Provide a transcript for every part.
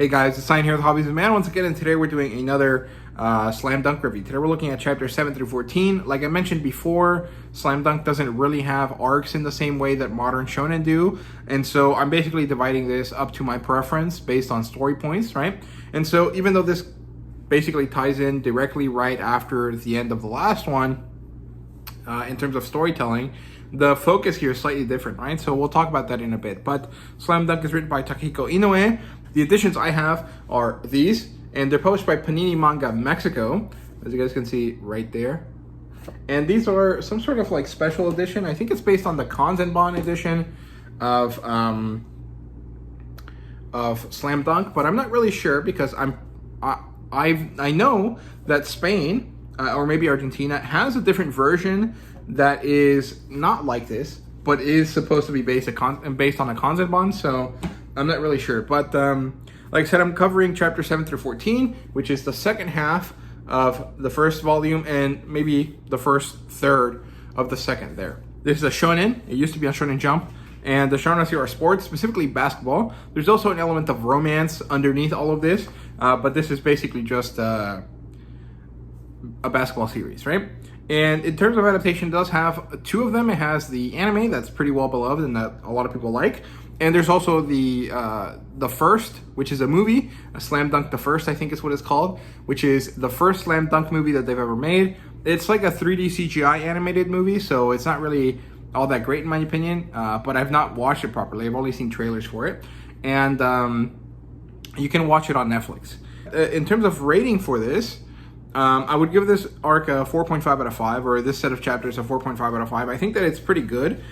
Hey guys, it's Sign here with HobbiesofaMan once again, and today we're doing another Slam Dunk review. Today we're looking at chapters 7 through 14. Like I mentioned before, Slam Dunk doesn't really have arcs in the same way that modern shonen do, and so I'm basically dividing this up to my preference based on story points, right? And so even though this basically ties in directly right after the end of the last one, in terms of storytelling, the focus here is slightly different, right? So we'll talk about that in a bit. But Slam Dunk is written by Takehiko Inoue. The editions I have are these, and they're published by Panini Manga Mexico, as you guys can see right there. And these are some sort of like special edition. I think it's based on the Kanzenban edition of Slam Dunk, but I'm not really sure because I know that Spain or maybe Argentina has a different version that is not like this, but is supposed to be based on a Kanzenban, so I'm not really sure. But like I said, I'm covering chapter 7 through 14, which is the second half of the first volume and maybe the first third of the second there. This is a shonen. It used to be on Shonen Jump, and the genres here are sports, specifically basketball. There's also an element of romance underneath all of this, but this is basically just a basketball series, right? And in terms of adaptation, it does have two of them. It has the anime that's pretty well beloved and that a lot of people like. And there's also the First, which is a movie, a Slam Dunk the First, I think is what it's called, which is the first Slam Dunk movie that they've ever made. It's like a 3D CGI animated movie, so it's not really all that great in my opinion, but I've not watched it properly. I've only seen trailers for it. And you can watch it on Netflix. In terms of rating for this, I would give this arc a 4.5 out of 5, or this set of chapters a 4.5 out of 5. I think that it's pretty good.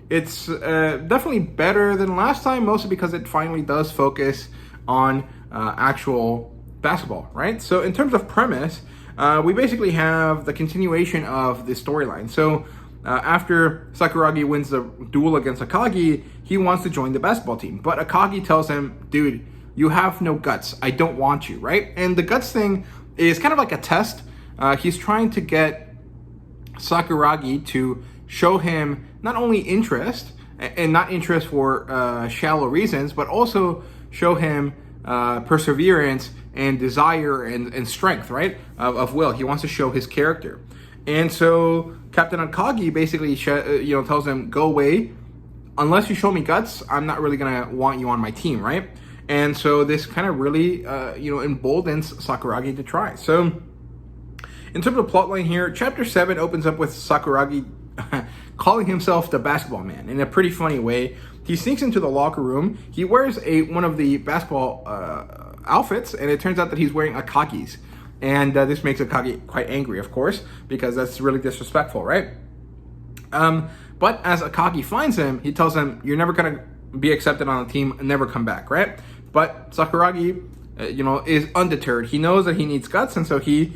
It's definitely better than last time, mostly because it finally does focus on actual basketball, right? So in terms of premise, we basically have the continuation of the storyline. So after Sakuragi wins the duel against Akagi, he wants to join the basketball team. But Akagi tells him, dude, you have no guts. I don't want you, right? And the guts thing is kind of like a test. He's trying to get Sakuragi to show him not only interest, and not interest for shallow reasons, but also show him perseverance and desire and strength, right, of will. He wants to show his character. And so Captain Akagi basically tells him, go away. Unless you show me guts, I'm not really going to want you on my team, right? And so this kind of really, emboldens Sakuragi to try. So in terms of plotline here, chapter 7 opens up with Sakuragi calling himself the basketball man in a pretty funny way. He sneaks into the locker room. He wears one of the basketball outfits, and it turns out that he's wearing Akagi's. And this makes Akagi quite angry, of course, because that's really disrespectful, right? But as Akagi finds him, he tells him, you're never going to be accepted on the team and never come back, right? But Sakuragi, is undeterred. He knows that he needs guts, and so he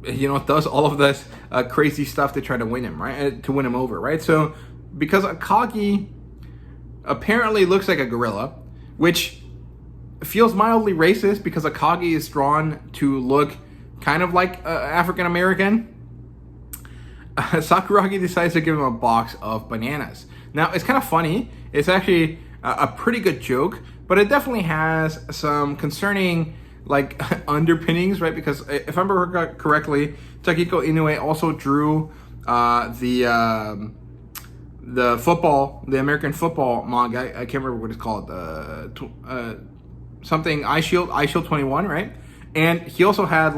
does all of this crazy stuff to try to win him, right? To win him over, right? So because Akagi apparently looks like a gorilla, which feels mildly racist because Akagi is drawn to look kind of like African American, Sakuragi decides to give him a box of bananas. Now, it's kind of funny. It's actually a pretty good joke, but it definitely has some concerning underpinnings, right? Because if I remember correctly, Takehiko Inoue also drew the American football manga. I can't remember what it's called. Something Eye Shield 21, right? And he also had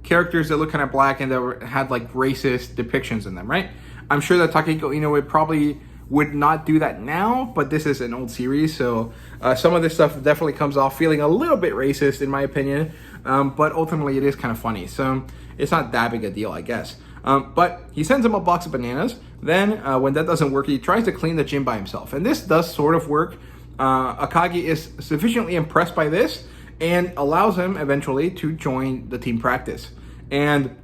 characters that look kind of black and that had racist depictions in them, right? I'm sure that Takehiko Inoue probably would not do that now, but this is an old series, so some of this stuff definitely comes off feeling a little bit racist in my opinion, but ultimately it is kind of funny, so it's not that big a deal, I guess. But he sends him a box of bananas. Then when that doesn't work, he tries to clean the gym by himself, and this does sort of work. Akagi is sufficiently impressed by this and allows him eventually to join the team practice. And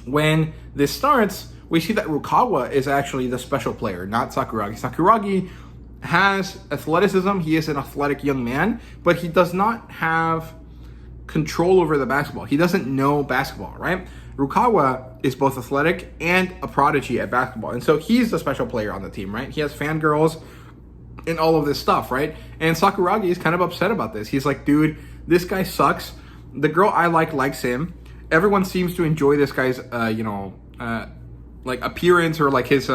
when this starts, we see that Rukawa is actually the special player, not Sakuragi. Sakuragi has athleticism. He is an athletic young man, but he does not have control over the basketball. He doesn't know basketball, right? Rukawa is both athletic and a prodigy at basketball. And so he's the special player on the team, right? He has fangirls in all of this stuff, right? And Sakuragi is kind of upset about this. He's like, dude, this guy sucks. The girl I likes him. Everyone seems to enjoy this guy's, like appearance or like his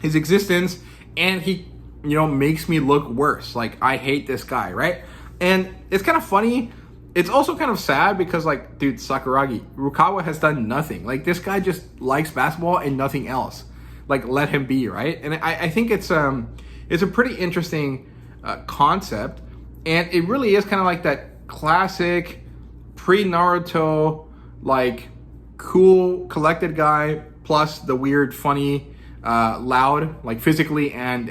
existence, and he, makes me look worse. Like, I hate this guy, right? And it's kind of funny. It's also kind of sad because, like, dude, Sakuragi, Rukawa has done nothing. Like, this guy just likes basketball and nothing else. Like, let him be, right? And I think it's a pretty interesting concept, and it really is kind of like that classic pre-Naruto, like, cool, collected guy plus the weird, funny, loud, like physically and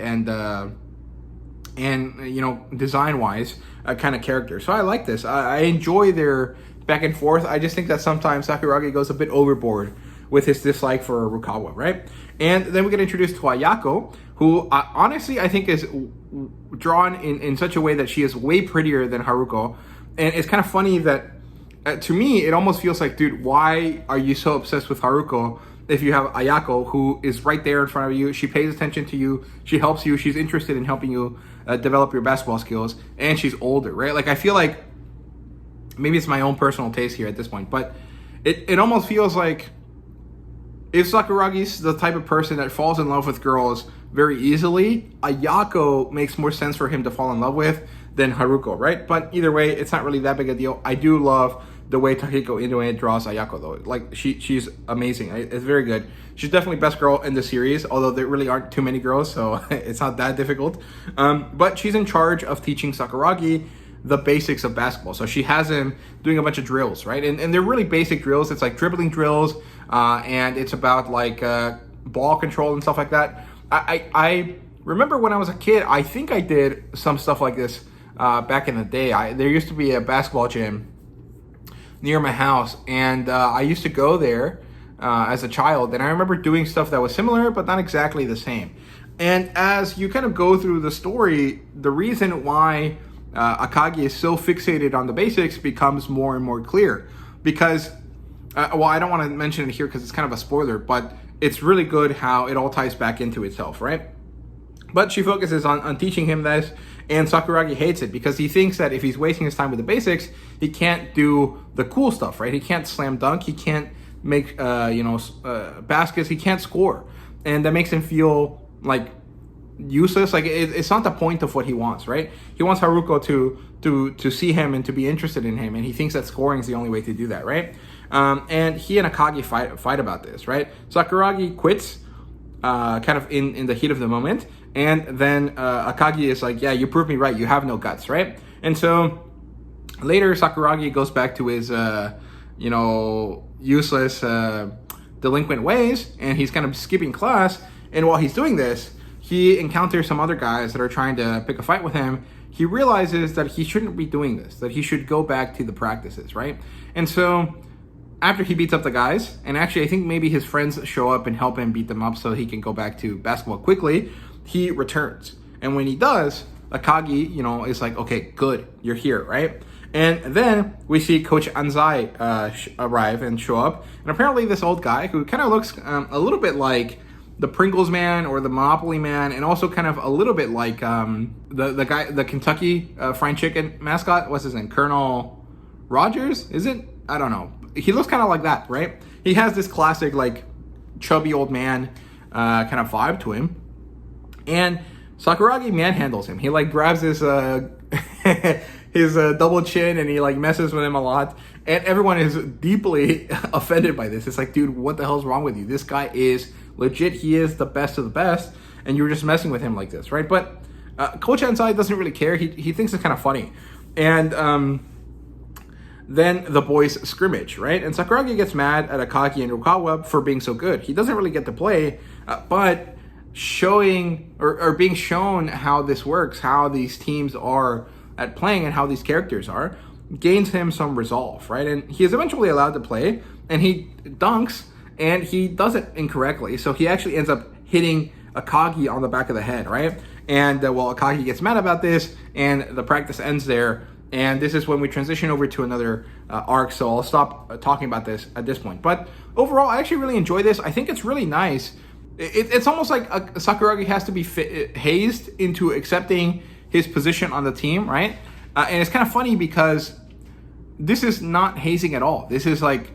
design-wise kind of character. So I like this. I enjoy their back and forth. I just think that sometimes Sakuragi goes a bit overboard with his dislike for Rukawa, right? And then we get introduced to Ayako, who honestly I think is drawn in such a way that she is way prettier than Haruko. And it's kind of funny that to me, it almost feels like, dude, why are you so obsessed with Haruko if you have Ayako, who is right there in front of you? She pays attention to you. She helps you. She's interested in helping you develop your basketball skills. And she's older, right? Like, I feel like maybe it's my own personal taste here at this point, but it almost feels like if Sakuragi's the type of person that falls in love with girls very easily, Ayako makes more sense for him to fall in love with than Haruko, right? But either way, it's not really that big a deal. I do love the way Takehiko Inoue draws Ayako, though. Like, she's amazing. It's very good. She's definitely best girl in the series, although there really aren't too many girls, so it's not that difficult. But she's in charge of teaching Sakuragi the basics of basketball. So she has him doing a bunch of drills, right? And they're really basic drills. It's like dribbling drills, and it's about like ball control and stuff like that. I remember when I was a kid, I think I did some stuff like this back in the day. There used to be a basketball gym near my house, and I used to go there as a child, and I remember doing stuff that was similar but not exactly the same. And as you kind of go through the story, the reason why Akagi is so fixated on the basics becomes more and more clear, because I don't want to mention it here because it's kind of a spoiler, but it's really good how it all ties back into itself, right? But she focuses on teaching him this, and Sakuragi hates it because he thinks that if he's wasting his time with the basics, he can't do the cool stuff, right? He can't slam dunk, he can't make baskets, he can't score, and that makes him feel like useless. Like, it's not the point of what he wants, right? He wants Haruko to see him and to be interested in him, and he thinks that scoring is the only way to do that, right? And he and Akagi fight about this, right? Sakuragi quits kind of in the heat of the moment, and then Akagi is like, yeah, you proved me right, you have no guts, right? And so later Sakuragi goes back to his useless delinquent ways, and he's kind of skipping class, and while he's doing this, he encounters some other guys that are trying to pick a fight with him. He realizes that he shouldn't be doing this, that he should go back to the practices, right? And so after he beats up the guys, and actually I think maybe his friends show up and help him beat them up so he can go back to basketball quickly, he returns. And when he does, Akagi, is like, okay, good, you're here, right? And then we see Coach Anzai arrive and show up. And apparently this old guy, who kind of looks a little bit like the Pringles man or the Monopoly man, and also kind of a little bit like the guy, the Kentucky Fried Chicken mascot, what's his name? Colonel Rogers, is it? I don't know. He looks kind of like that, right? He has this classic, like, chubby old man kind of vibe to him. And Sakuragi manhandles him. He, like, grabs his his double chin, and he, like, messes with him a lot. And everyone is deeply offended by this. It's like, dude, what the hell's wrong with you? This guy is legit. He is the best of the best, and you're just messing with him like this, right? But Coach Ansai doesn't really care. He thinks it's kind of funny. And then the boys scrimmage, right? And Sakuragi gets mad at Akagi and Rukawa for being so good. He doesn't really get to play, but showing or being shown how this works, how these teams are at playing and how these characters are, gains him some resolve, right? And he is eventually allowed to play, and he dunks, and he does it incorrectly. So he actually ends up hitting Akagi on the back of the head, right? And Akagi gets mad about this, and the practice ends there. And this is when we transition over to another arc, so I'll stop talking about this at this point. But overall, I actually really enjoy this. I think it's really nice. it's almost like Sakuragi has to be hazed into accepting his position on the team, right? And it's kind of funny because this is not hazing at all. This is like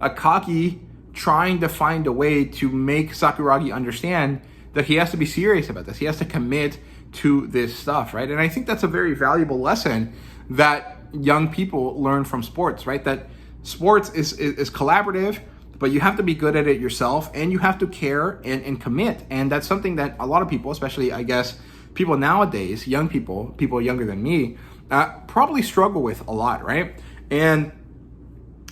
Akagi trying to find a way to make Sakuragi understand that he has to be serious about this. He has to commit to this stuff, right? And I think that's a very valuable lesson that young people learn from sports, right? That sports is collaborative, but you have to be good at it yourself, and you have to care and commit. And that's something that a lot of people, especially, I guess, people nowadays, young people younger than me, probably struggle with a lot, right? And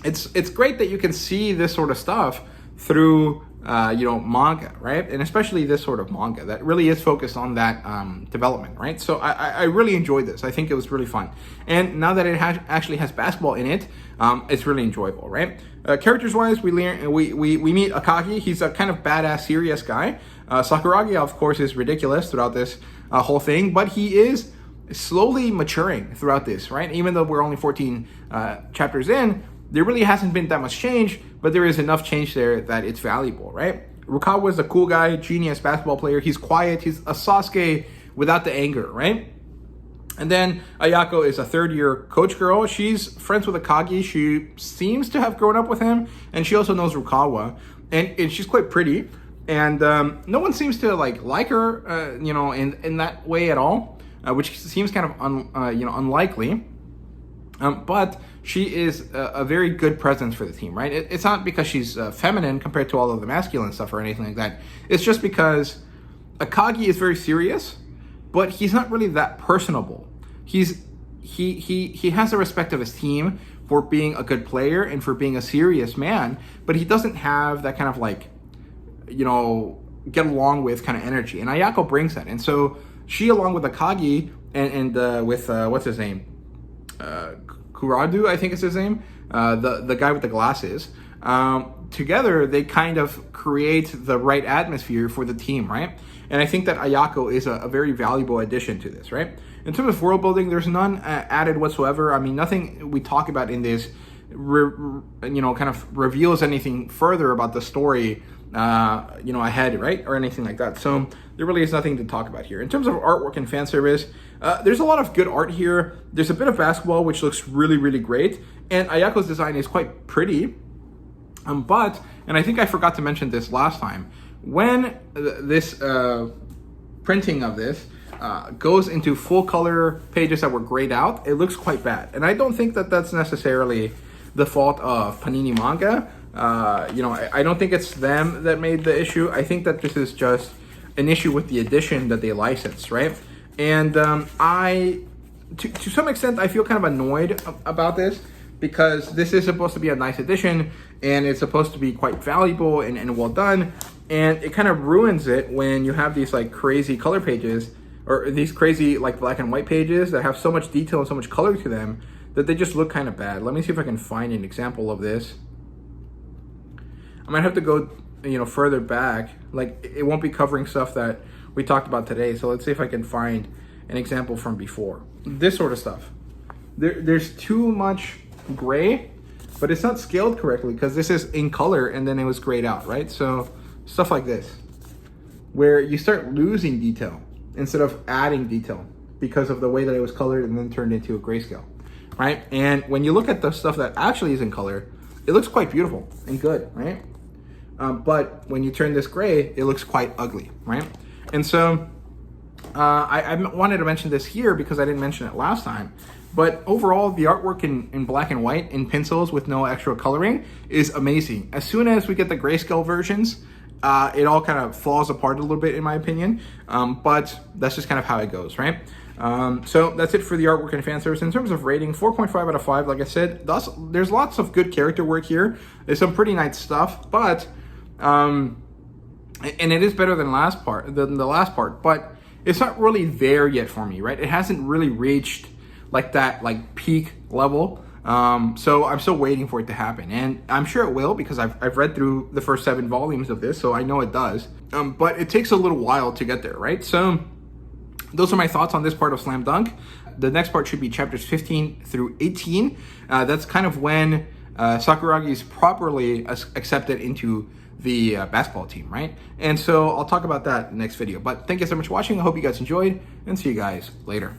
it's great that you can see this sort of stuff through manga, right? And especially this sort of manga that really is focused on that development, right? So I really enjoyed this. I think it was really fun. And now that it actually has basketball in it, it's really enjoyable, right? Characters-wise, we meet Akagi. He's a kind of badass, serious guy. Sakuragi, of course, is ridiculous throughout this whole thing, but he is slowly maturing throughout this, right? Even though we're only 14 chapters in, there really hasn't been that much change, but there is enough change there that it's valuable, right? Rukawa is a cool guy, genius basketball player. He's quiet. He's a Sasuke without the anger, right? And then Ayako is a third-year coach girl. She's friends with Akagi. She seems to have grown up with him, and she also knows Rukawa, and she's quite pretty. And no one seems to like her, in that way at all, which seems kind of unlikely. But she is a very good presence for the team, right? It's not because she's feminine compared to all of the masculine stuff or anything like that. It's just because Akagi is very serious, but he's not really that personable. He has a respect of his team for being a good player and for being a serious man, but he doesn't have that kind of get along with kind of energy. And Ayako brings that. And so she, along with Akagi and with what's his name? Kuradu, I think is his name, the guy with the glasses. Together, they kind of create the right atmosphere for the team, right? And I think that Ayako is a very valuable addition to this, right? In terms of world building, there's none added whatsoever. I mean, nothing we talk about in this, kind of reveals anything further about the story, ahead, right? Or anything like that. So there really is nothing to talk about here. In terms of artwork and fan service, there's a lot of good art here. There's a bit of basketball, which looks really, really great. And Ayako's design is quite pretty. But, and I think I forgot to mention this last time, when this printing of this goes into full color pages that were grayed out, it looks quite bad. And I don't think that that's necessarily the fault of Panini Manga. I don't think it's them that made the issue. I think that this is just an issue with the edition that they licensed, right? And to some extent, I feel kind of annoyed about this, because this is supposed to be a nice edition, and it's supposed to be quite valuable and well done, and it kind of ruins it when you have these crazy color pages, or these crazy black and white pages that have so much detail and so much color to them that they just look kind of bad. Let me see if I can find an example of this. I might have to go, further back. It won't be covering stuff that we talked about today. So let's see if I can find an example from before. This sort of stuff. There's too much gray, but it's not scaled correctly because this is in color and then it was grayed out, right? So stuff like this, where you start losing detail instead of adding detail because of the way that it was colored and then turned into a grayscale, right? And when you look at the stuff that actually is in color, it looks quite beautiful and good, right? But when you turn this gray, it looks quite ugly, right? And so I wanted to mention this here because I didn't mention it last time. But overall, the artwork in black and white, in pencils with no extra coloring, is amazing. As soon as we get the grayscale versions, it all kind of falls apart a little bit, in my opinion. But that's just kind of how it goes, right? So that's it for the artwork and fan service. In terms of rating, 4.5 out of 5. Like I said, there's lots of good character work here. There's some pretty nice stuff, but and it is better than the last part, but it's not really there yet for me, right? It hasn't really reached that peak level. So I'm still waiting for it to happen, and I'm sure it will because I've read through the first 7 volumes of this, so I know it does. But it takes a little while to get there, right? So those are my thoughts on this part of Slam Dunk. The next part should be chapters 15 through 18. That's kind of when Sakuragi is properly accepted into the basketball team, right? And so I'll talk about that next video. But thank you so much for watching. I hope you guys enjoyed, and see you guys later.